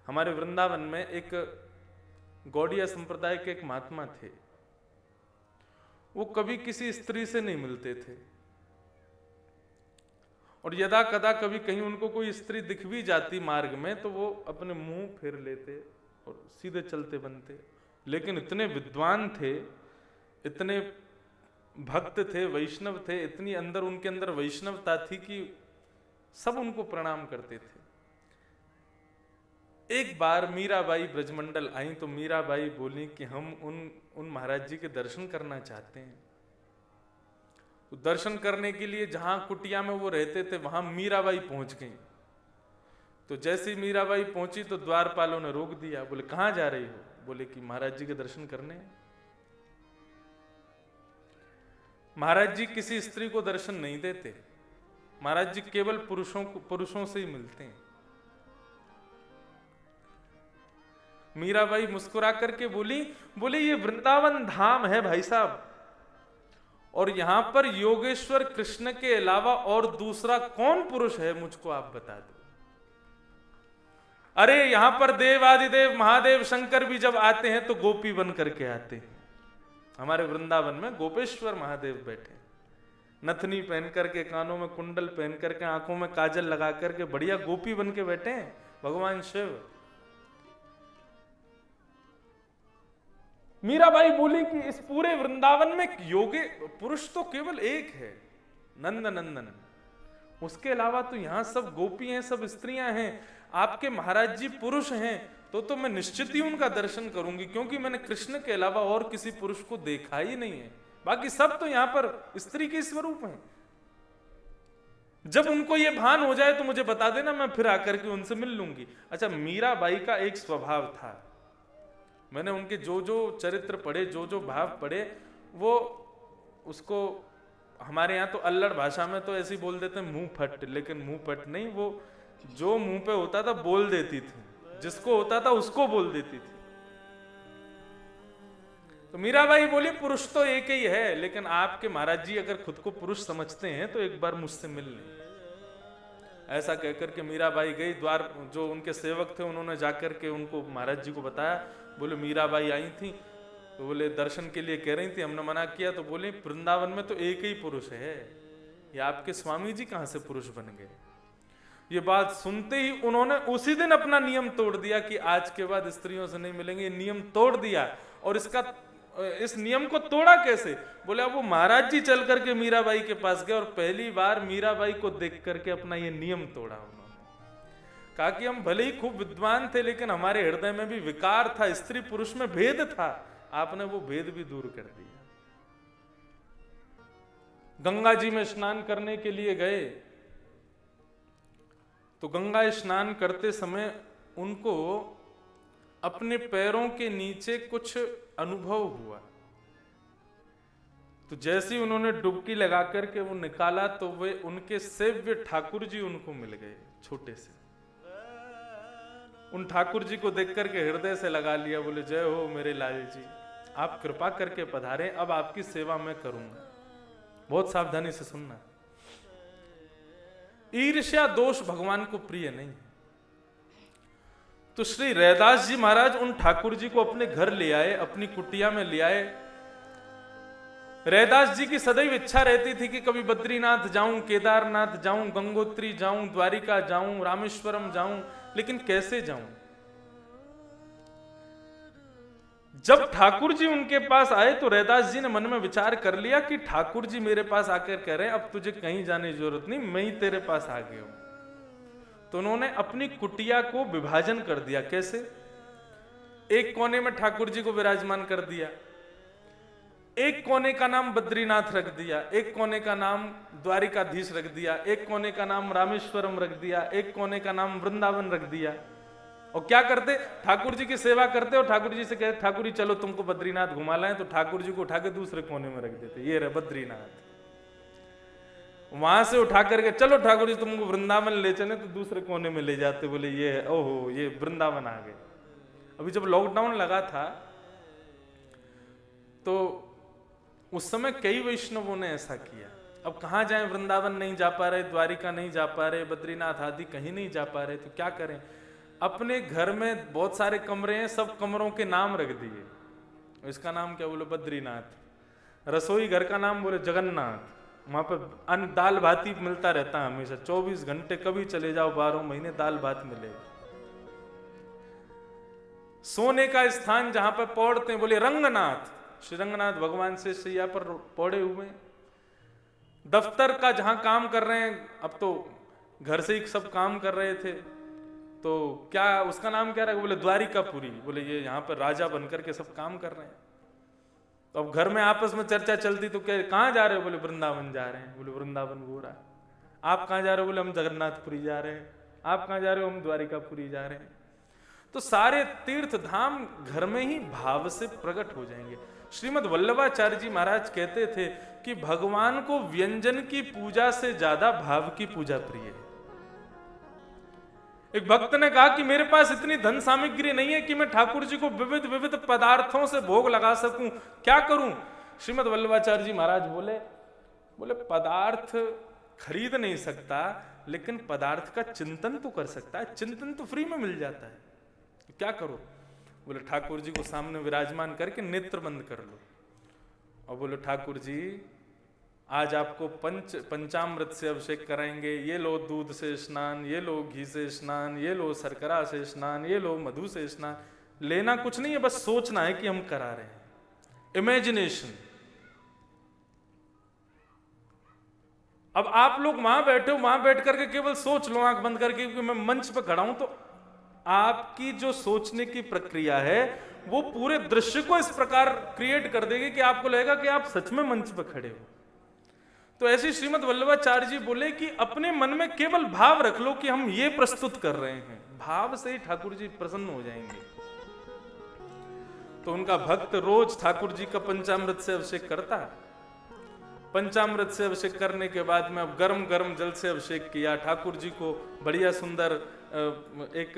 हमारे वृंदावन में एक गौड़िया संप्रदाय के एक महात्मा थे। वो कभी किसी स्त्री से नहीं मिलते थे, और यदा कदा कभी कहीं उनको कोई स्त्री दिख भी जाती मार्ग में तो वो अपने मुंह फेर लेते और सीधे चलते बनते। लेकिन इतने विद्वान थे, इतने भक्त थे, वैष्णव थे, इतनी अंदर उनके अंदर वैष्णवता थी कि सब उनको प्रणाम करते थे। एक बार मीराबाई ब्रजमंडल आई तो मीराबाई बोली कि हम उन महाराज जी के दर्शन करना चाहते हैं। तो दर्शन करने के लिए जहां कुटिया में वो रहते थे वहां मीराबाई पहुंच गई। तो जैसे ही मीराबाई पहुंची तो द्वारपालों ने रोक दिया। बोले कहां जा रही हो? बोले कि महाराज जी के दर्शन करने। महाराज जी किसी स्त्री को दर्शन नहीं देते, महाराज जी केवल पुरुषों से ही मिलते हैं। मीराबाई मुस्कुरा करके बोली ये वृंदावन धाम है भाई साहब, और यहां पर योगेश्वर कृष्ण के अलावा और दूसरा कौन पुरुष है मुझको आप बता दो। अरे यहां पर देव आदिदेव महादेव शंकर भी जब आते हैं तो गोपी बन करके आते हैं। हमारे वृंदावन में गोपेश्वर महादेव बैठे, नथनी पहन करके, कानों में कुंडल पहन करके, आंखों में काजल लगा करके बढ़िया गोपी बन के बैठे हैं भगवान शिव। मीराबाई बोली कि इस पूरे वृंदावन में योगे पुरुष तो केवल एक है, नंद नंदन, उसके अलावा तो यहां सब गोपी हैं, सब स्त्रियां हैं। आपके महाराज जी पुरुष हैं तो मैं निश्चित ही उनका दर्शन करूंगी, क्योंकि मैंने कृष्ण के अलावा और किसी पुरुष को देखा ही नहीं है। बाकी सब तो यहां पर स्त्री के स्वरूप हैं। जब उनको ये भान हो जाए तो मुझे बता देना, मैं फिर आकर के उनसे मिल लूंगी। अच्छा, मीराबाई का एक स्वभाव था, मैंने उनके जो जो चरित्र पढ़े, जो जो भाव पढ़े, वो उसको हमारे यहाँ तो अल्लड़ भाषा में तो ऐसे बोल देते हैं मुंह फट, लेकिन मुंह फट नहीं, वो जो मुंह पे होता था बोल देती थी, जिसको होता था उसको बोल देती थी। तो मीराबाई बोली पुरुष तो एक ही है, लेकिन आपके महाराज जी अगर खुद को पुरुष समझते हैं तो एक बार मुझसे मिल लें। ऐसा कहकर के मीराबाई गई। द्वार जो उनके सेवक थे उन्होंने जाकर के उनको महाराज जी को बताया। बोले मीराबाई आई थी, तो बोले दर्शन के लिए कह रही थी, हमने मना किया। तो बोले वृंदावन में तो एक ही पुरुष है, ये आपके स्वामी जी कहां से पुरुष बन गए? ये बात सुनते ही उन्होंने उसी दिन अपना नियम तोड़ दिया कि आज के बाद स्त्रियों से नहीं मिलेंगे। नियम तोड़ दिया। और इस नियम को तोड़ा कैसे? बोले अब वो महाराज जी चल करके मीराबाई के पास गए और पहली बार मीराबाई को देख करके अपना ये नियम तोड़ा उन्होंने। कहा कि हम भले ही खूब विद्वान थे, लेकिन हमारे हृदय में भी विकार था, स्त्री पुरुष में भेद था, आपने वो भेद भी दूर कर दिया। गंगा जी में स्नान करने के लिए गए, तो गंगा स्नान करते समय उनको अपने पैरों के नीचे कुछ अनुभव हुआ। तो जैसे ही उन्होंने डुबकी लगा करके वो निकाला तो वे उनके सेव्य ठाकुर जी उनको मिल गए, छोटे से। उन ठाकुर जी को देख करके हृदय से लगा लिया। बोले जय हो मेरे लाल जी, आप कृपा करके पधारे, अब आपकी सेवा मैं करूंगा। बहुत सावधानी से सुनना, ईर्ष्या दोष भगवान को प्रिय नहीं। तो श्री रैदास जी महाराज उन ठाकुर जी को अपने घर ले आए, अपनी कुटिया में ले आए। रैदास जी की सदैव इच्छा रहती थी कि कभी बद्रीनाथ जाऊं, केदारनाथ जाऊं, गंगोत्री जाऊं, द्वारिका जाऊं, रामेश्वरम जाऊं, लेकिन कैसे जाऊं? जब ठाकुर जी उनके पास आए तो रैदास जी ने मन में विचार कर लिया कि ठाकुर जी मेरे पास आकर कह रहे हैं अब तुझे कहीं जाने की जरूरत नहीं, मैं ही तेरे पास आ गया हूं। तो उन्होंने अपनी कुटिया को विभाजन कर दिया। कैसे? एक कोने में ठाकुर जी को विराजमान कर दिया, एक कोने का नाम बद्रीनाथ रख दिया, एक कोने का नाम द्वारिकाधीश रख दिया, एक कोने का नाम रामेश्वरम रख दिया, एक कोने का नाम वृंदावन रख दिया। और क्या करते? ठाकुर जी की सेवा करते और ठाकुर जी से कहते ठाकुर जी चलो तुमको बद्रीनाथ घुमा लाएं, तो ठाकुर जी को उठा के दूसरे कोने में रख देते, ये रहे बद्रीनाथ। वहां से उठा करके चलो ठाकुर जी तुमको वृंदावन ले चले, तो दूसरे कोने में ले जाते। बोले ये है, ओहो ये वृंदावन आ गए। अभी जब लॉकडाउन लगा था तो उस समय कई वैष्णवों ने ऐसा किया। अब कहां जाएं, वृंदावन नहीं जा पा रहे, द्वारिका नहीं जा पा रहे, बद्रीनाथ आदि कहीं नहीं जा पा रहे, तो क्या करें? अपने घर में बहुत सारे कमरे हैं, सब कमरों के नाम रख दिए। इसका नाम क्या? बोले बद्रीनाथ। रसोई घर का नाम बोले जगन्नाथ। वहां पर अन्न दाल भात ही मिलता रहता है हमेशा, 24 घंटे कभी चले जाओ 12 महीने दाल भात मिलेगा। सोने का स्थान जहां पर पौड़ते हैं बोले रंगनाथ, श्री रंगनाथ भगवान से सैया पर पौड़े हुए। दफ्तर का जहां काम कर रहे हैं, अब तो घर से ही सब काम कर रहे थे, तो क्या उसका नाम क्या रखा? बोले द्वारिकापुरी। बोले ये यहाँ पर राजा बनकर के सब काम कर रहे हैं। तो अब घर में आपस में चर्चा चलती, तो क्या कहाँ जा रहे हो? बोले वृंदावन जा रहे हैं। बोले वृंदावन हो रहा है। आप कहाँ जा रहे हो? बोले हम जगन्नाथपुरी जा रहे हैं। आप कहाँ जा रहे हो? हम द्वारिकापुरी जा रहे हैं। तो सारे तीर्थ धाम घर में ही भाव से प्रकट हो जाएंगे। श्रीमद् वल्लभाचार्य जी महाराज कहते थे कि भगवान को व्यंजन की पूजा से ज्यादा भाव की पूजा प्रिय है। एक भक्त ने कहा कि मेरे पास इतनी धन सामग्री नहीं है कि मैं ठाकुर जी को विविध विविध पदार्थों से भोग लगा सकूं, क्या करूं? श्रीमद् वल्लभाचार्य जी महाराज बोले पदार्थ खरीद नहीं सकता, लेकिन पदार्थ का चिंतन तो कर सकता है। चिंतन तो फ्री में मिल जाता है, तो क्या करो? बोले ठाकुर जी को सामने विराजमान करके नेत्र बंद कर लो और बोलो ठाकुर जी आज आपको पंचामृत से अभिषेक कराएंगे, ये लो दूध से स्नान, ये लो घी से स्नान, ये लो शर्करा से स्नान, ये लो मधु से स्नान। लेना कुछ नहीं है, बस सोचना है कि हम करा रहे हैं। इमेजिनेशन। अब आप लोग वहां बैठे हो, वहां बैठ करके केवल सोच लो आंख बंद करके कि मैं मंच पर खड़ा हूं, तो आपकी जो सोचने की प्रक्रिया है वो पूरे दृश्य को इस प्रकार क्रिएट कर देगी कि आपको लगेगा कि आप सच में मंच पर खड़े हो। तो ऐसे श्रीमद् वल्लभाचार्य जी बोले कि अपने मन में केवल भाव रख लो कि हम ये प्रस्तुत कर रहे हैं, भाव से ही ठाकुर जी प्रसन्न हो जाएंगे। तो उनका भक्त रोज ठाकुर जी का पंचामृत से अभिषेक करता है। पंचामृत से अभिषेक करने के बाद में अब गरम गरम जल से अभिषेक किया। ठाकुर जी को बढ़िया सुंदर एक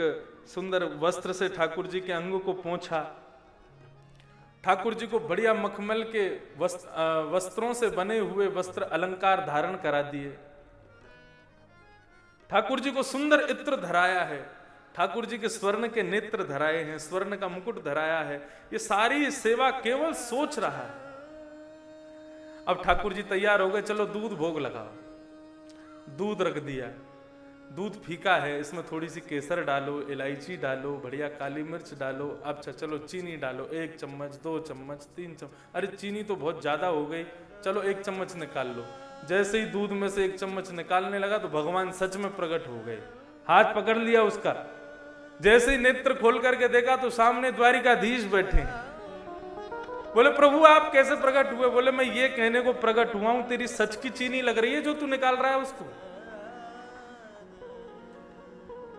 सुंदर वस्त्र से ठाकुर जी के अंगों को पोंछा। ठाकुर जी को बढ़िया मखमल के वस्त्रों से बने हुए वस्त्र अलंकार धारण करा दिए। ठाकुर जी को सुंदर इत्र धराया है। ठाकुर जी के स्वर्ण के नेत्र धराए हैं, स्वर्ण का मुकुट धराया है। ये सारी सेवा केवल सोच रहा है। अब ठाकुर जी तैयार हो गए, चलो दूध भोग लगाओ। दूध रख दिया। दूध फीका है, इसमें थोड़ी सी केसर डालो, इलायची डालो, बढ़िया काली मिर्च डालो। अच्छा चलो चीनी डालो, 1 चम्मच, 2 चम्मच, 3 चम्मच। अरे चीनी तो बहुत ज्यादा हो गई, चलो 1 चम्मच निकाल लो। जैसे ही दूध में से 1 चम्मच निकालने लगा तो भगवान सच में प्रकट हो गए। हाथ पकड़ लिया उसका। जैसे ही नेत्र खोल करके देखा तो सामने द्वारिकाधीश बैठे। बोले प्रभु आप कैसे प्रकट हुए? बोले मैं ये कहने को प्रकट हुआ हूं, तेरी सच की चीनी लग रही है जो तू निकाल रहा है उसको।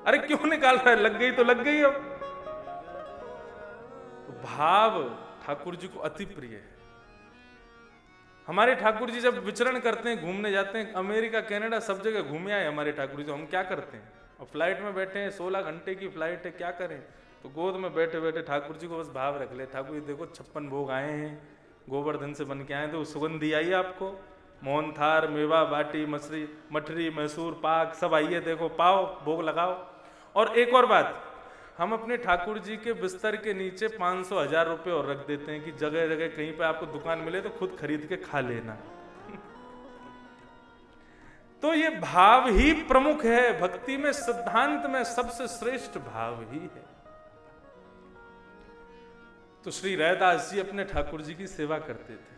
अरे क्यों निकाल रहा है? लग गई तो लग गई। अब तो भाव ठाकुर जी को अति प्रिय है। हमारे ठाकुर जी जब विचरण करते हैं, घूमने जाते हैं, अमेरिका कनाडा सब जगह घूमे आए हमारे ठाकुर जी। हम क्या करते हैं? और फ्लाइट में बैठे हैं, 16 घंटे की फ्लाइट है, क्या करें? तो गोद में बैठे बैठे ठाकुर जी को बस भाव रख ले। ठाकुर जी देखो 56 भोग आए हैं, गोवर्धन से बन के आए, तो सुगंधी आई आपको। मोहन थार, मेवा बाटी, मठरी, मैसूर पाक सब आइए, देखो पाओ, भोग लगाओ। और एक और बात, हम अपने ठाकुर जी के बिस्तर के नीचे 500-1000 रुपए और रख देते हैं कि जगह जगह कहीं पे आपको दुकान मिले तो खुद खरीद के खा लेना। तो ये भाव ही प्रमुख है भक्ति में। सिद्धांत में सबसे श्रेष्ठ भाव ही है। तो श्री रैदास जी अपने ठाकुर जी की सेवा करते थे।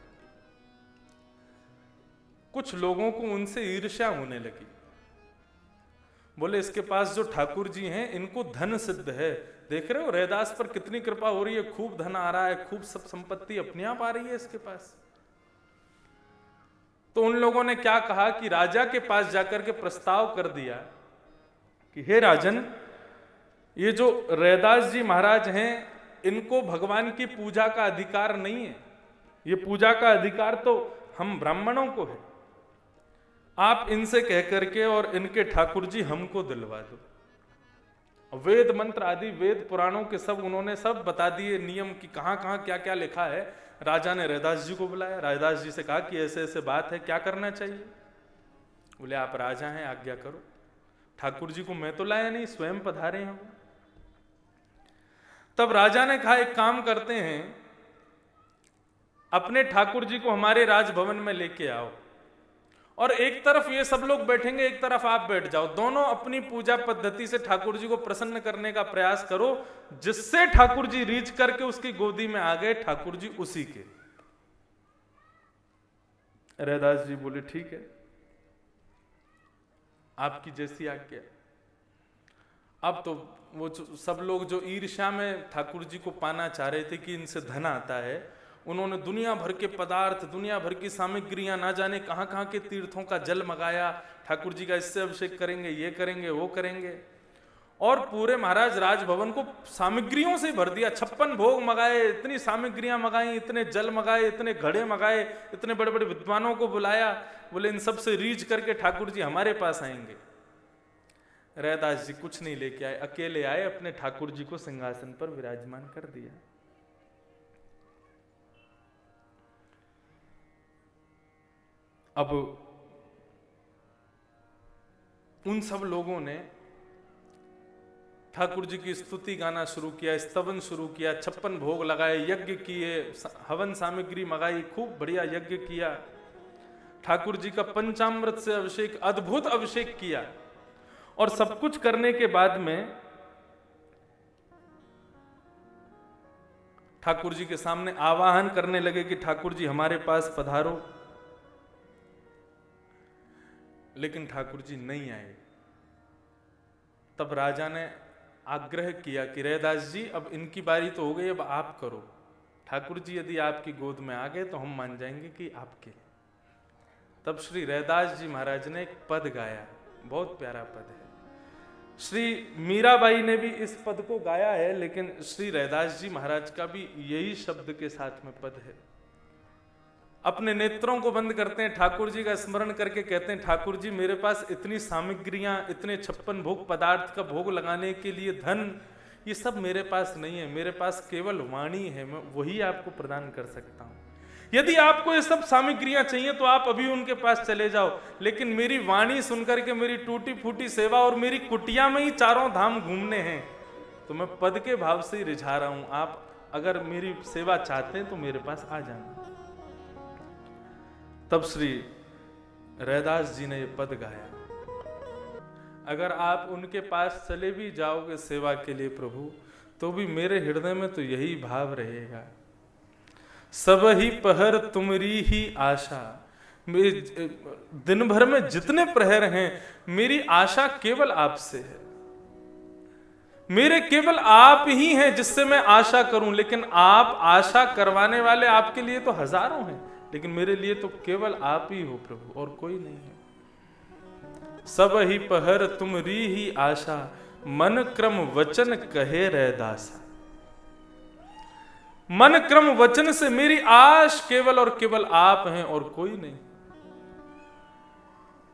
कुछ लोगों को उनसे ईर्ष्या होने लगी। बोले इसके पास जो ठाकुर जी हैं इनको धन सिद्ध है, देख रहे हो रैदास पर कितनी कृपा हो रही है, खूब धन आ रहा है, खूब सब संपत्ति अपने आप आ रही है इसके पास। तो उन लोगों ने क्या कहा कि राजा के पास जाकर के प्रस्ताव कर दिया कि हे राजन, ये जो रैदास जी महाराज हैं इनको भगवान की पूजा का अधिकार नहीं है। ये पूजा का अधिकार तो हम ब्राह्मणों को है। आप इनसे कह करके और इनके ठाकुर जी हमको दिलवा दो। वेद मंत्र आदि वेद पुराणों के सब उन्होंने सब बता दिए नियम कि कहां कहां क्या क्या लिखा है। राजा ने रैदास जी को बुलाया, रैदास जी से कहा कि ऐसे ऐसे बात है, क्या करना चाहिए? बोले आप राजा हैं, आज्ञा करो। ठाकुर जी को मैं तो लाया नहीं, स्वयं पधारे हैं। तब राजा ने कहा एक काम करते हैं, अपने ठाकुर जी को हमारे राजभवन में लेके आओ और एक तरफ ये सब लोग बैठेंगे, एक तरफ आप बैठ जाओ, दोनों अपनी पूजा पद्धति से ठाकुर जी को प्रसन्न करने का प्रयास करो, जिससे ठाकुर जी रीझ करके उसकी गोदी में आ गए, ठाकुर जी उसी के। रैदास जी बोले ठीक है, आपकी जैसी आज्ञा। अब तो वो सब लोग जो ईर्ष्या में ठाकुर जी को पाना चाह रहे थे कि इनसे धन आता है, उन्होंने दुनिया भर के पदार्थ, दुनिया भर की सामग्रियां, ना जाने कहां कहां के तीर्थों का जल मंगाया, ठाकुर जी का इससे अभिषेक करेंगे, ये करेंगे, वो करेंगे, और पूरे महाराज राजभवन को सामग्रियों से भर दिया। 56 भोग मंगाए, इतनी सामग्रियां मंगाई, इतने जल मंगाए, इतने घड़े मंगाए, इतने बड़े बड़े विद्वानों को बुलाया, बोले इन सब से रीझ करके ठाकुर जी हमारे पास आएंगे। रैदास जी कुछ नहीं लेके आए, अकेले आए, अपने ठाकुर जी को सिंहासन पर विराजमान कर दिया। अब उन सब लोगों ने ठाकुर जी की स्तुति गाना शुरू किया, स्तवन शुरू किया, 56 भोग लगाए, यज्ञ किए, हवन सामग्री मंगाई, खूब बढ़िया यज्ञ किया, ठाकुर जी का पंचामृत से अभिषेक, अद्भुत अभिषेक किया। और सब कुछ करने के बाद में ठाकुर जी के सामने आवाहन करने लगे कि ठाकुर जी हमारे पास पधारो, लेकिन ठाकुर जी नहीं आए। तब राजा ने आग्रह किया कि रैदास जी अब इनकी बारी तो हो गई, अब आप करो। ठाकुर जी यदि आपकी गोद में आ गए तो हम मान जाएंगे कि आपके। तब श्री रैदास जी महाराज ने एक पद गाया, बहुत प्यारा पद है। श्री मीराबाई ने भी इस पद को गाया है, लेकिन श्री रैदास जी महाराज का भी यही शब्द के साथ में पद है। अपने नेत्रों को बंद करते हैं, ठाकुर जी का स्मरण करके कहते हैं, ठाकुर जी मेरे पास इतनी सामग्रियां, इतने 56 भोग पदार्थ का भोग लगाने के लिए धन, ये सब मेरे पास नहीं है, मेरे पास केवल वाणी है, मैं वही आपको प्रदान कर सकता हूं। यदि आपको ये सब सामग्रियां चाहिए तो आप अभी उनके पास चले जाओ, लेकिन मेरी वाणी सुनकर के मेरी टूटी फूटी सेवा और मेरी कुटिया में ही चारों धाम घूमने हैं, तो मैं पद के भाव से ही रिझा रहा हूं। आप अगर मेरी सेवा चाहते हैं तो मेरे पास आ जाना। तब श्री रैदास जी ने ये पद गाया, अगर आप उनके पास चले भी जाओगे सेवा के लिए प्रभु, तो भी मेरे हृदय में तो यही भाव रहेगा, सब ही पहर तुमरी ही आशा। दिन भर में जितने प्रहर हैं, मेरी आशा केवल आपसे है, मेरे केवल आप ही हैं जिससे मैं आशा करूं। लेकिन आप आशा करवाने वाले आपके लिए तो हजारों हैं, लेकिन मेरे लिए तो केवल आप ही हो प्रभु, और कोई नहीं है। सब ही पहर तुमरी ही आशा, मन क्रम वचन कहे रैदासा। मन क्रम वचन से मेरी आश केवल और केवल आप हैं और कोई नहीं।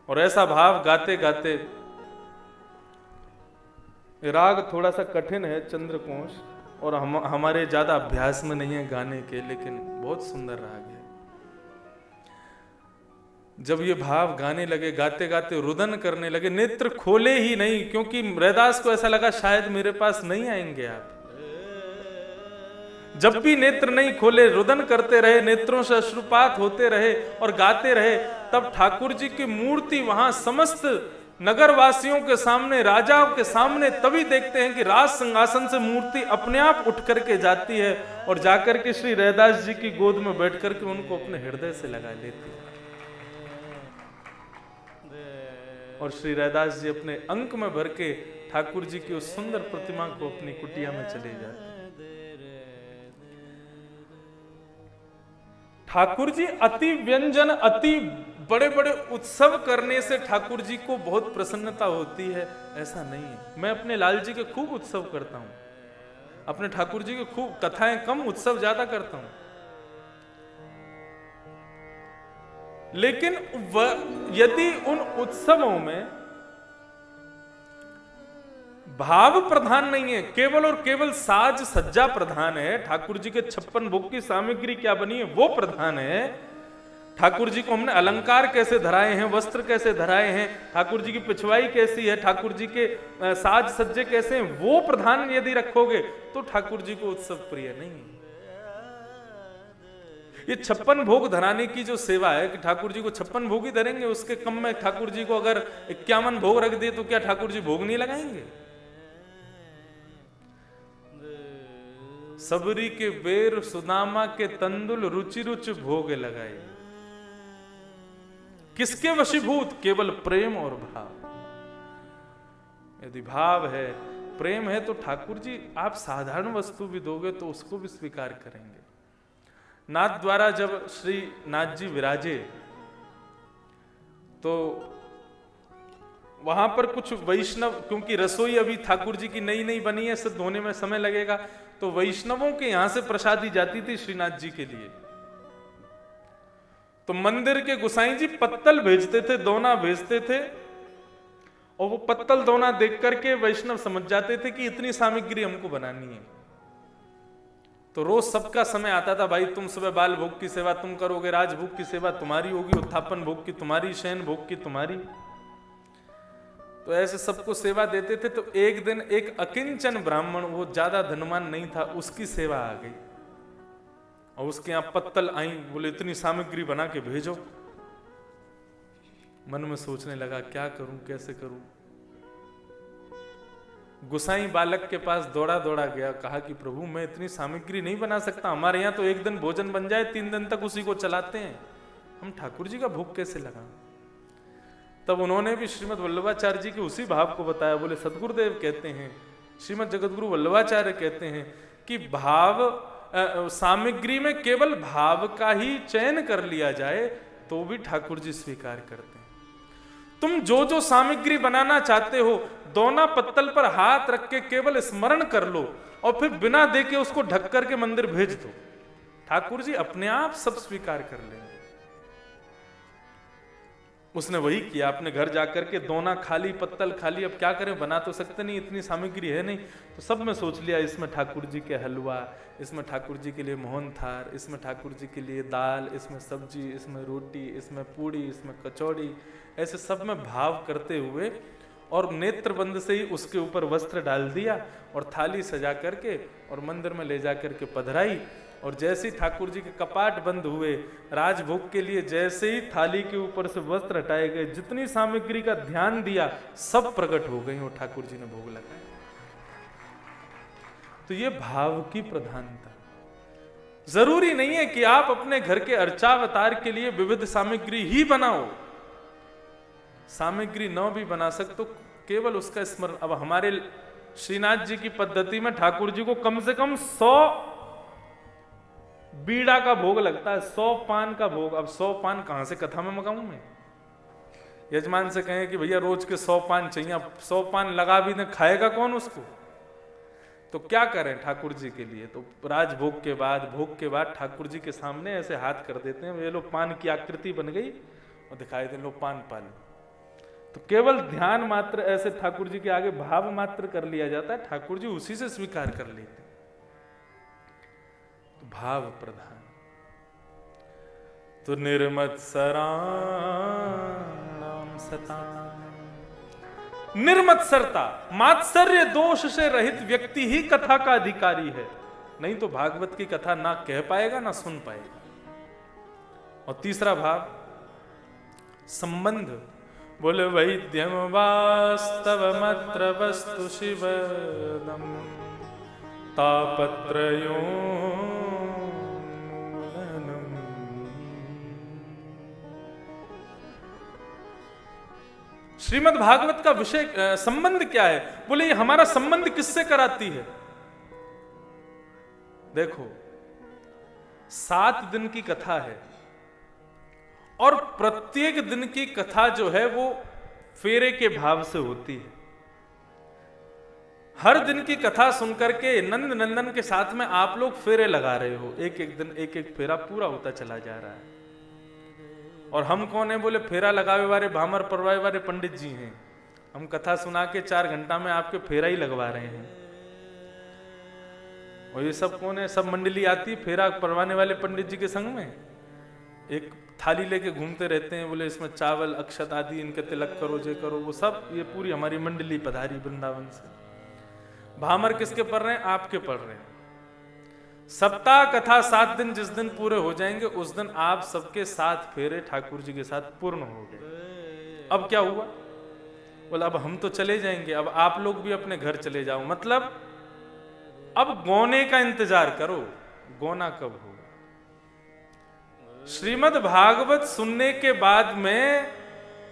और ऐसा भाव गाते गाते, राग थोड़ा सा कठिन है चंद्रकोश, और हमारे ज्यादा अभ्यास में नहीं है गाने के, लेकिन बहुत सुंदर राग है। जब ये भाव गाने लगे, गाते गाते रुदन करने लगे, नेत्र खोले ही नहीं, क्योंकि रैदास को ऐसा लगा शायद मेरे पास नहीं आएंगे आप। जब भी नेत्र नहीं खोले, रुदन करते रहे, नेत्रों से अश्रुपात होते रहे और गाते रहे। तब ठाकुर जी की मूर्ति वहां समस्त नगरवासियों के सामने, राजाओं के सामने, तभी देखते हैं कि राज सिंहासन से मूर्ति अपने आप उठ करके जाती है और जाकर के श्री रैदास जी की गोद में बैठ करके उनको अपने हृदय से लगा लेती है। और श्री रैदास जी अपने अंक में भर के ठाकुर जी की उस सुंदर प्रतिमा को अपनी कुटिया में चले जाते। ठाकुर जी अति व्यंजन, अति बड़े बड़े उत्सव करने से ठाकुर जी को बहुत प्रसन्नता होती है, ऐसा नहीं है। मैं अपने लाल जी के खूब उत्सव करता हूं, अपने ठाकुर जी के खूब कथाएं कम, उत्सव ज्यादा करता हूं। लेकिन यदि उन उत्सवों में भाव प्रधान नहीं है, केवल और केवल साज सज्जा प्रधान है, ठाकुर जी के 56 भोग की सामग्री क्या बनी है वो प्रधान है, ठाकुर जी को हमने अलंकार कैसे धराए हैं, वस्त्र कैसे धराए हैं, ठाकुर जी की पिछवाई कैसी है, ठाकुर जी के साज सज्जे कैसे हैं, वो प्रधान यदि रखोगे तो ठाकुर जी को उत्सव प्रिय नहीं है। ये 56 भोग धराने की जो सेवा है कि ठाकुर जी को 56 भोग ही धरेंगे, उसके कम में ठाकुर जी को अगर 51 भोग रख दिए तो क्या ठाकुर जी भोग नहीं लगाएंगे? सबरी के बेर सुदामा के तंदुल रुचि रुचि भोग लगाए। किसके वशीभूत? केवल प्रेम और भाव। यदि भाव है, प्रेम है, तो ठाकुर जी आप साधारण वस्तु भी दोगे तो उसको भी स्वीकार करेंगे। नाथ द्वारा जब श्री नाथ जी विराजे तो वहां पर कुछ वैष्णव, क्योंकि रसोई अभी ठाकुर जी की नई नई बनी है, सिद्ध होने में समय लगेगा, तो वैष्णवों के यहां से प्रसादी जाती थी श्रीनाथ जी के लिए। तो मंदिर के गोसाई जी पत्तल भेजते थे, दोना भेजते थे, और वो पत्तल दोना देख करके वैष्णव समझ जाते थे कि इतनी सामग्री हमको बनानी है। तो रोज सबका समय आता था, भाई तुम सुबह बाल भोग की सेवा तुम करोगे, राज भोग की सेवा तुम्हारी होगी, उत्थापन भोग की तुम्हारी, शयन भोग की तुम्हारी। तो ऐसे सबको सेवा देते थे। तो एक दिन एक अकिंचन ब्राह्मण, वो ज्यादा धनवान नहीं था, उसकी सेवा आ गई और उसके यहां पत्तल आई, बोले इतनी सामग्री बना के भेजो। मन में सोचने लगा क्या करूं, कैसे करूं। गुसाई बालक के पास दौड़ा दौड़ा गया, कहा कि प्रभु मैं इतनी सामग्री नहीं बना सकता, हमारे यहाँ तो एक दिन भोजन बन जाए, 3 दिन तक उसी को चलाते हैं, हम ठाकुर जी का भोग कैसे लगाएं। तब उन्होंने भी श्रीमद वल्लभाचार्य जी के उसी भाव को बताया। बोले सदगुरुदेव कहते हैं, श्रीमद जगतगुरु वल्लभाचार्य कहते हैं कि भाव सामग्री में केवल भाव का ही चयन कर लिया जाए तो भी ठाकुर जी स्वीकार करते हैं। तुम जो जो सामग्री बनाना चाहते हो, दोना पत्तल पर हाथ रख के केवल स्मरण कर लो और फिर बिना देखे उसको ढक करके मंदिर भेज दो, ठाकुर जी अपने आप सब स्वीकार कर लेंगे। उसने वही किया, अपने घर जाकर के दोना खाली, पत्तल खाली, अब क्या करें, बना तो सकते नहीं, इतनी सामग्री है नहीं। तो सब में सोच लिया, इसमें ठाकुर जी के हलवा, इसमें ठाकुर जी के लिए मोहन थार, इसमें ठाकुर जी के लिए दाल, इसमें सब्जी, इसमें रोटी, इसमें पूड़ी, इसमें कचौड़ी, ऐसे सब में भाव करते हुए और नेत्र बंद से ही उसके ऊपर वस्त्र डाल दिया और थाली सजा करके और मंदिर में ले जा करके पधराई। और जैसे ही ठाकुर जी के कपाट बंद हुए, राजभोग के लिए जैसे ही थाली के ऊपर से वस्त्र हटाए गए, जितनी सामग्री का ध्यान दिया सब प्रकट हो गई और ठाकुर जी ने भोग लगाया। तो ये भाव की प्रधानता। जरूरी नहीं है कि आप अपने घर के अर्चावतार के लिए विविध सामग्री ही बनाओ, सामग्री न भी बना सकते तो केवल उसका स्मरण। अब हमारे श्रीनाथ जी की पद्धति में ठाकुर जी को कम से कम 100 बीड़ा का भोग लगता है, 100 पान का भोग। अब 100 पान कहां से कथा में मंगाऊं मैं? यजमान से कहें कि भैया रोज के 100 पान चाहिए, अब 100 पान लगा भी न खाएगा कौन उसको? तो क्या करें ठाकुर जी के लिए? तो राजभोग के बाद, भोग के बाद ठाकुर जी के सामने ऐसे हाथ कर देते हैं, ये लो पान की आकृति बन गई और दिखाई दे, लो पान पालो। तो केवल ध्यान मात्र ऐसे ठाकुर जी के आगे भाव मात्र कर लिया जाता है, ठाकुर जी उसी से स्वीकार कर लेते हैं। तो भाव प्रधान। तो निर्मत्सराणाम सता, निर्मत्सरता, मात्सर्य दोष से रहित व्यक्ति ही कथा का अधिकारी है, नहीं तो भागवत की कथा ना कह पाएगा ना सुन पाएगा। और तीसरा भाव संबंध। बोले वैद्यम वास्तवमत्र वस्तु शिवदम तापत्रयोन्मूलनम्। श्रीमद् भागवत का विषय संबंध क्या है? बोले ये हमारा संबंध किससे कराती है? देखो 7 दिन की कथा है और प्रत्येक दिन की कथा जो है वो फेरे के भाव से होती है। हर दिन की कथा सुनकर के नंद नंदन के साथ में आप लोग फेरे लगा रहे हो, एक एक दिन एक एक फेरा पूरा होता चला जा रहा है। और हम कौन है? बोले फेरा लगावे वाले, भामर परवाए वाले पंडित जी हैं। हम कथा सुना के 4 घंटा में आपके फेरा ही लगवा रहे हैं। और ये सब कौन है? सब मंडली आती फेरा परवाने वाले पंडित जी के संग में। एक थाली लेके घूमते रहते हैं, बोले इसमें चावल अक्षत आदि इनके तिलक करो, जे करो, वो सब ये पूरी हमारी मंडली पधारी वृंदावन से। भामर किसके पढ़ रहे हैं? आपके पढ़ रहे हैं। सप्ताह कथा 7 दिन जिस दिन पूरे हो जाएंगे उस दिन आप सबके 7 फेरे ठाकुर जी के साथ पूर्ण हो गए। अब क्या हुआ? बोला अब हम तो चले जाएंगे, अब आप लोग भी अपने घर चले जाओ। मतलब अब गौने का इंतजार करो, गौना कब होगा। श्रीमद् भागवत सुनने के बाद में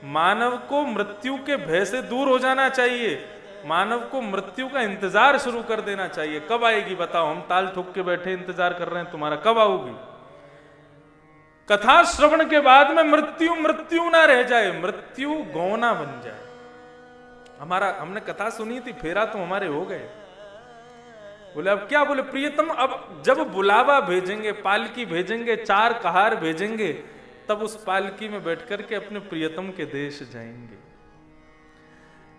मानव को मृत्यु के भय से दूर हो जाना चाहिए, मानव को मृत्यु का इंतजार शुरू कर देना चाहिए। कब आएगी बताओ? हम ताल ठोक के बैठे इंतजार कर रहे हैं तुम्हारा, कब आओगी? कथा श्रवण के बाद में मृत्यु मृत्यु ना रह जाए, मृत्यु गौना बन जाए। हमने कथा सुनी थी, फेरा तो हमारे हो गए। बोले अब क्या? बोले प्रियतम अब जब बुलावा भेजेंगे, पालकी भेजेंगे, 4 कहार भेजेंगे, तब उस पालकी में बैठ करके अपने प्रियतम के देश जाएंगे।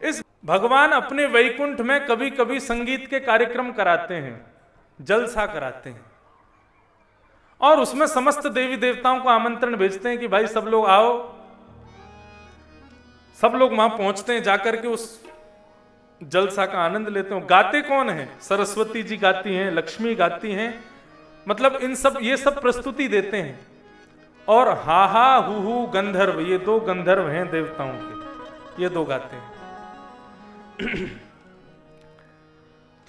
इस भगवान अपने वैकुंठ में कभी कभी संगीत के कार्यक्रम कराते हैं, जलसा कराते हैं, और उसमें समस्त देवी देवताओं को आमंत्रण भेजते हैं कि भाई सब लोग आओ। सब लोग वहां पहुंचते हैं, जाकर के उस जलसा का आनंद लेते हैं। गाते कौन है? सरस्वती जी गाती हैं, लक्ष्मी गाती हैं, मतलब ये सब प्रस्तुति देते हैं। और हा हा हु हु गंधर्व, ये 2 गंधर्व हैं देवताओं के, ये 2 गाते हैं।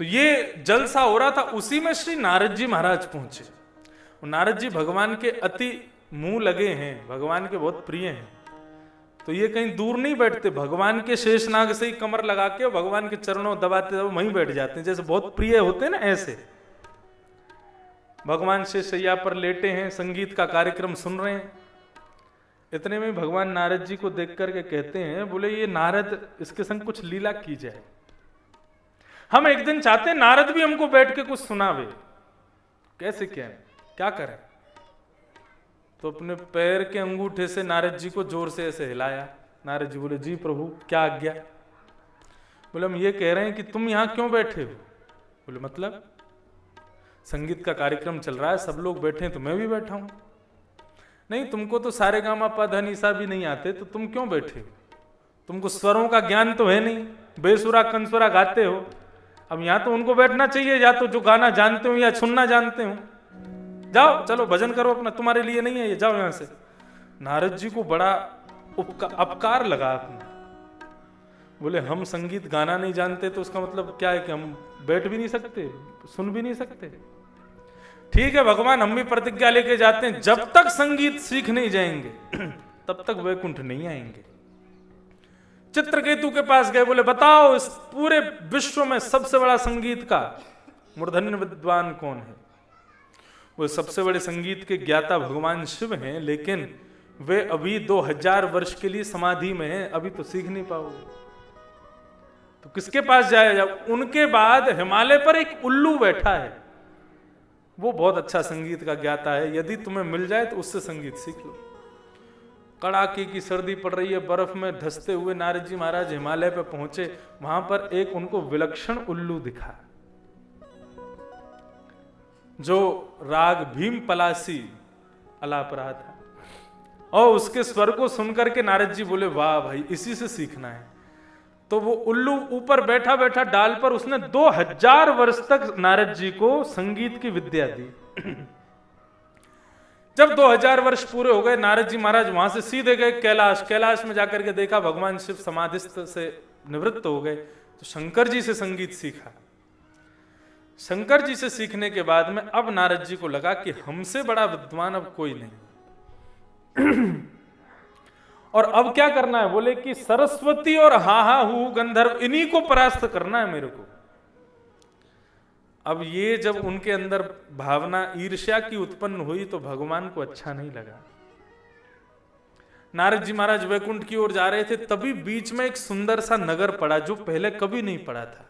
तो ये जलसा हो रहा था, उसी में श्री नारद जी महाराज पहुंचे। नारद जी भगवान के अति मुंह लगे हैं, भगवान के बहुत प्रिय हैं, तो ये कहीं दूर नहीं बैठते, भगवान के शेषनाग से ही कमर लगा के भगवान के चरणों दबाते वहीं बैठ जाते हैं, जैसे बहुत प्रिय होते हैं ना, ऐसे भगवान शेषैया पर लेटे हैं, संगीत का कार्यक्रम सुन रहे हैं। इतने में भगवान नारद जी को देख करके कहते हैं, बोले ये नारद, इसके संग कुछ लीला की जाए। हम एक दिन चाहते हैं नारद भी हमको बैठ के कुछ सुनावे। कैसे क्या करें? तो अपने पैर के अंगूठे से नारद जी को जोर से ऐसे हिलाया। नारद जी बोले जी प्रभु क्या आज्ञा? बोले हम ये कह रहे हैं कि तुम यहां क्यों बैठे हो? बोले मतलब? संगीत का कार्यक्रम चल रहा है, सब लोग बैठे हैं तो मैं भी बैठा हूं। नहीं, तुमको तो सारे गामा पा धा नी सा भी नहीं आते, तो तुम क्यों बैठे हो? तुमको स्वरों का ज्ञान तो है नहीं, बेसुरा कंसुरा गाते हो। अब यहां तो उनको बैठना चाहिए, या तो जो गाना जानते हो या सुनना जानते हो। जाओ चलो भजन करो अपना, तुम्हारे लिए नहीं है ये, जाओ यहां से। नारद जी को बड़ा अपकार लगा अपना। बोले हम संगीत गाना नहीं जानते तो उसका मतलब क्या है कि हम बैठ भी नहीं सकते, सुन भी नहीं सकते? ठीक है भगवान, हम भी प्रतिज्ञा लेके जाते हैं, जब तक संगीत सीख नहीं जाएंगे तब तक वैकुंठ नहीं आएंगे। चित्रकेतु के पास गए, बोले बताओ इस पूरे विश्व में सबसे बड़ा संगीत का मूर्धन्य विद्वान कौन है? वो सबसे बड़े संगीत के ज्ञाता भगवान शिव हैं, लेकिन वे अभी 2000 वर्ष के लिए समाधि में हैं, अभी तो सीख नहीं पाओगे। तो किसके पास जाया जाए? उनके बाद हिमालय पर एक उल्लू बैठा है, वो बहुत अच्छा संगीत का ज्ञाता है, यदि तुम्हें मिल जाए तो उससे संगीत सीख लो। कड़ाके की सर्दी पड़ रही है, बर्फ में धंसते हुए नारद जी महाराज हिमालय पर पहुंचे। वहां पर एक उनको विलक्षण उल्लू दिखा, जो राग भीम पलासी अलाप रहा था, और उसके स्वर को सुनकर के नारद जी बोले वाह भाई, इसी से सीखना है। तो वो उल्लू ऊपर बैठा बैठा डाल पर, उसने 2000 वर्ष तक नारद जी को संगीत की विद्या दी। जब 2000 वर्ष पूरे हो गए, नारद जी महाराज वहां से सीधे गए कैलाश। कैलाश में जाकर के देखा भगवान शिव समाधिस्थ से निवृत्त हो गए, तो शंकर जी से संगीत सीखा। शंकर जी से सीखने के बाद में अब नारद जी को लगा कि हमसे बड़ा विद्वान अब कोई नहीं। और अब क्या करना है? बोले कि सरस्वती और हा हा हु गंधर्व, इन्हीं को परास्त करना है मेरे को। अब ये जब उनके अंदर भावना ईर्ष्या की उत्पन्न हुई तो भगवान को अच्छा नहीं लगा। नारद जी महाराज वैकुंठ की ओर जा रहे थे, तभी बीच में एक सुंदर सा नगर पड़ा जो पहले कभी नहीं पड़ा था।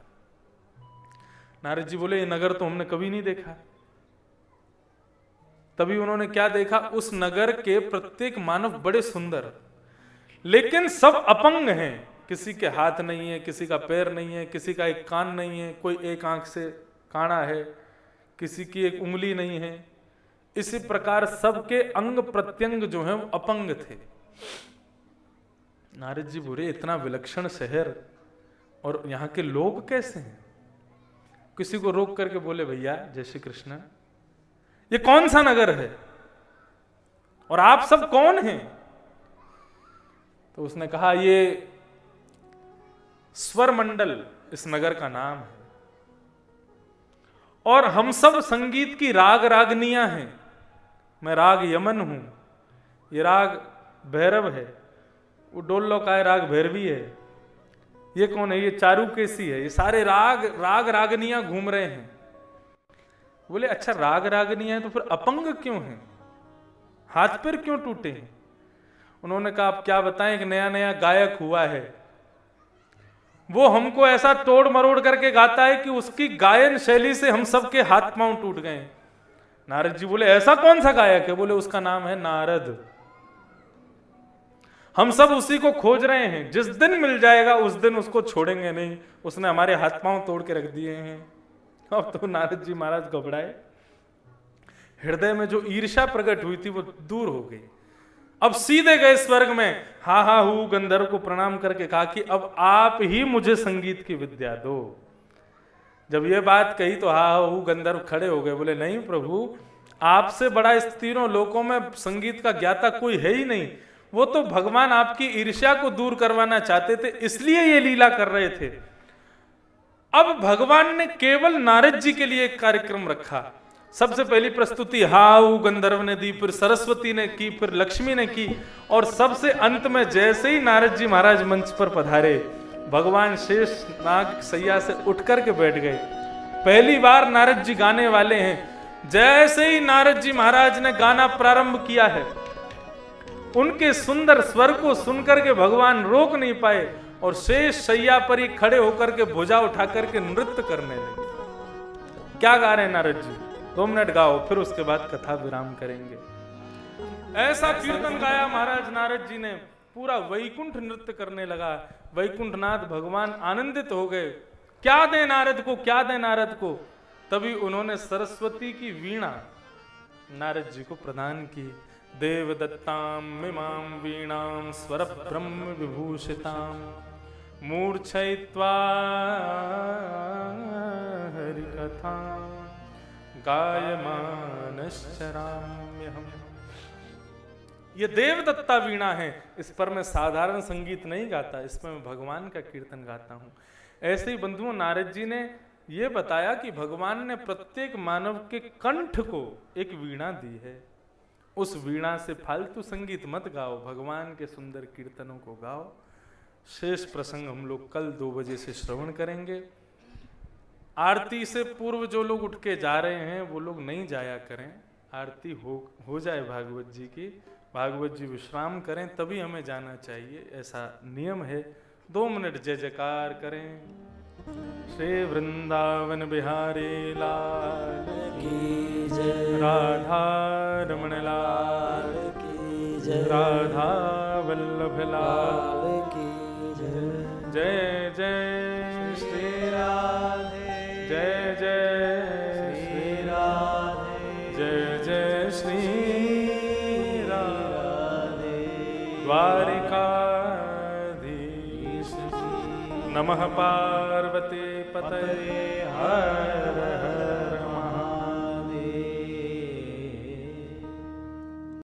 नारद जी बोले ये नगर तो हमने कभी नहीं देखा। तभी उन्होंने क्या देखा? उस नगर के प्रत्येक मानव बड़े सुंदर, लेकिन सब अपंग हैं। किसी के हाथ नहीं है, किसी का पैर नहीं है, किसी का एक कान नहीं है, कोई एक आंख से काना है, किसी की एक उंगली नहीं है, इसी प्रकार सबके अंग प्रत्यंग जो है वो अपंग थे। नारद जी बोले इतना विलक्षण शहर और यहाँ के लोग कैसे हैं? किसी को रोक करके बोले भैया जय श्री कृष्ण, ये कौन सा नगर है और आप सब कौन हैं? तो उसने कहा ये स्वर मंडल इस नगर का नाम है और हम सब संगीत की राग रागनियां हैं। मैं राग यमन हूं, ये राग भैरव है, वो डोल्लो का है राग भैरवी है, ये कौन है? ये चारुकेसी है। ये सारे राग रागनियां घूम रहे हैं। बोले अच्छा राग रागनियां है तो फिर अपंग क्यों हैं? हाथ पैर क्यों टूटे हैं? उन्होंने कहा आप क्या बताएं, एक नया नया गायक हुआ है, वो हमको ऐसा तोड़ मरोड़ करके गाता है कि उसकी गायन शैली से हम सबके हाथ पांव टूट गए। नारद जी बोले ऐसा कौन सा गायक है? बोले उसका नाम है नारद। हम सब उसी को खोज रहे हैं, जिस दिन मिल जाएगा उस दिन उसको छोड़ेंगे नहीं, उसने हमारे हाथ पांव तोड़ के रख दिए हैं। अब तो नारद जी महाराज घबराए, हृदय में जो ईर्ष्या प्रकट हुई थी वो दूर हो गई। अब सीधे गए स्वर्ग में, हा हा हु गंधर्व को प्रणाम करके कहा कि अब आप ही मुझे संगीत की विद्या दो। जब ये बात कही तो हा हा हु गंधर्व खड़े हो गए, बोले नहीं प्रभु, आपसे बड़ा इस तीनों लोकों में संगीत का ज्ञाता कोई है ही नहीं। वो तो भगवान आपकी ईर्ष्या को दूर करवाना चाहते थे, इसलिए ये लीला कर रहे थे। अब भगवान ने केवल नारद जी के लिए एक कार्यक्रम रखा। सबसे पहली प्रस्तुति हाउ गंधर्व ने दी, फिर सरस्वती ने की, फिर लक्ष्मी ने की, और सबसे अंत में जैसे ही नारद जी महाराज मंच पर पधारे, भगवान शेष नाग सैया से उठ करके बैठ गए। पहली बार नारद जी गाने वाले हैं। जैसे ही नारद जी महाराज ने गाना प्रारंभ किया है, उनके सुंदर स्वर को सुनकर के भगवान रोक नहीं पाए और शेष शैया पर ही खड़े होकर के भुजा उठा करके नृत्य करने लगे। क्या गा रहे हैं नारद जी? 2 मिनट गाओ, फिर उसके बाद कथा विराम करेंगे। ऐसा कीर्तन गाया महाराज नारद जी ने, पूरा वैकुंठ नृत्य करने लगा। वैकुंठनाथ भगवान आनंदित हो गए। क्या दें नारद को, क्या दें नारद को? तभी उन्होंने सरस्वती की वीणा नारद जी को प्रदान की। देवदत्तां मिमां वीणां स्वर ब्रह्म विभूषितां मूर्छयित्वा हरिकथां गायमानश्चराम्यहम्। ये देवदत्ता वीणा है, इस पर मैं साधारण संगीत नहीं गाता, इसमें मैं भगवान का कीर्तन गाता हूँ। ऐसे ही बंधुओं, नारद जी ने ये बताया कि भगवान ने प्रत्येक मानव के कंठ को एक वीणा दी है। उस वीणा से फालतू संगीत मत गाओ, भगवान के सुंदर कीर्तनों को गाओ। शेष प्रसंग हम लोग कल 2 बजे से श्रवण करेंगे। आरती से पूर्व जो लोग उठ के जा रहे हैं वो लोग नहीं जाया करें। आरती हो जाए भागवत जी की, भागवत जी विश्राम करें, तभी हमें जाना चाहिए, ऐसा नियम है। 2 मिनट जय जयकार करें। श्री वृंदावन बिहारी लाल की जय, राधा रमण लाल की जय, राधा वल्लभ लाल की जय। जय जय श्री राधे, जय जय श्री राधे, जय जय श्री राधे। द्वारिकाधीश नमः पार्वती पतये हर हर